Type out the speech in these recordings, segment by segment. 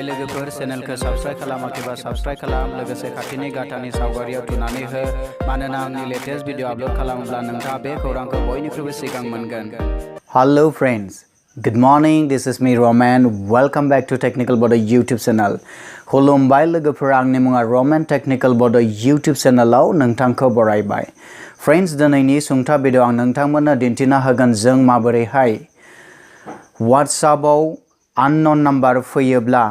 लोगोफोर चेनेलखौ subscribe खालामाखैबा subscribe खालाम लोगोसे खाथिनि गाथानि सावगारियाव थुनानै हो मानोना आंनि लेटेस्ट भिडिअ आपलोड खालामोब्ला नोंथाङा बे खौरांखौ बयनिख्रुइबो सिगां मोनगोन। Hello friends, good morning. This is me Roman. Welcome back to Technical Bodo YouTube channel. खुलुमबाय लोगोफोर, आंनि मुङा Roman Technical Bodo YouTube channelआव नोंथांखौ बरायबाय। Friends, दिनैनि सुंथा भिडिअ आं नोंथांमोननो दिन्थिना होगोन जों माबोरैहाय WhatsAppआव unknown number फैयोब्ला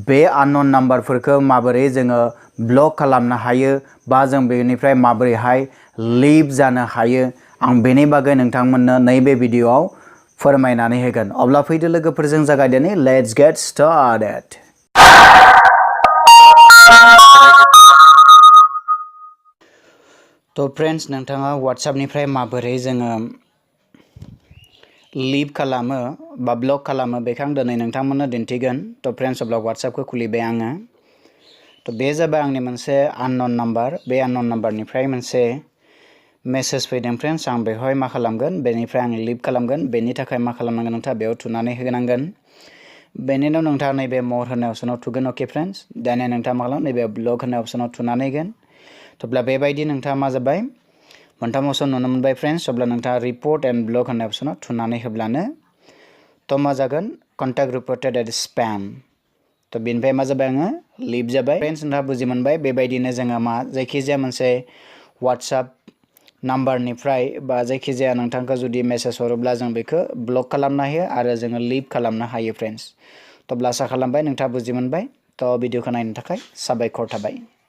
बे unknown numberफोरखौ माबोरै जोङो ब्लक खालामनो हायो बा जों बेनिफ्राय माबोरैहाय लिभ जानो हायो आं बेनि बागै नोंथांमोननो नैबे भिडिअआव फोरमायनानै होगोन। अब्ला फैदो लोगोफोरजों जागायदिनि। Let's get started. तो फ्रेंड्स, नोंथाङा WhatsAppनिफ्राय माबोरै जोङो लिभ खालामो बा ब्लक खालामो बेखौ आं दिनै नोंथांमोननो दिन्थिगोन। तो फ्रेंड्स, अब्ला WhatsAppखौ खुलिबाय आङो। तो बे जाबाय आंनि मोनसे unknown number। बे unknown numberनिफ्राय मोनसे मेसेज फैदों फ्रेंड्स। आं बेवहाय मा खालामगोन, बेनिफ्राय आं लिभ खालामगोन। बेनि थाखाय मा खालामनांगोन, नोंथाङा बेयाव थुनानै होनांगोन। बेनि उनाव नोंथाङा नैबे मोर होननाय अपसनाव थुगोन। अके फ्रेंड्स, दानिया नोंथाङा मा खालाम, नैबे ब्लक होननाय अपसनाव थुनानै होगोन। अब्ला बेबायदि नोंथाङा मा जाबाय, मोनथाम अपसन नुनो मोनबाय फ्रेंड्स। अब्ला नोंथाङा रिपर्ट एन्ड ब्लक होननाय अपसनाव थुनानै होब्लानो तो मा जागोन, कन्टेक्ट रिपर्टेड एट स्पैम। तो बेनिफ्राय मा जाबाय, आङो लिभ जाबाय। फ्रेंड्स, नोंथाङा बुजि मोनबाय। बेबायदिनो जोङो मा जायखिजाया मोनसे WhatsApp नाम्बारनिफ्राय बा जायखिजाया नोंथांखौ जुदि मेसेज हरोब्ला जों बेखौ ब्लक खालामनो हायो आरो जोङो लिभ खालामनो हायो फ्रेंड्स। तो आसा खालामबाय नोंथाङा बुजि मोनबाय। तो भिडिअखौ नायनो थाखाय साबायखर थाबाय।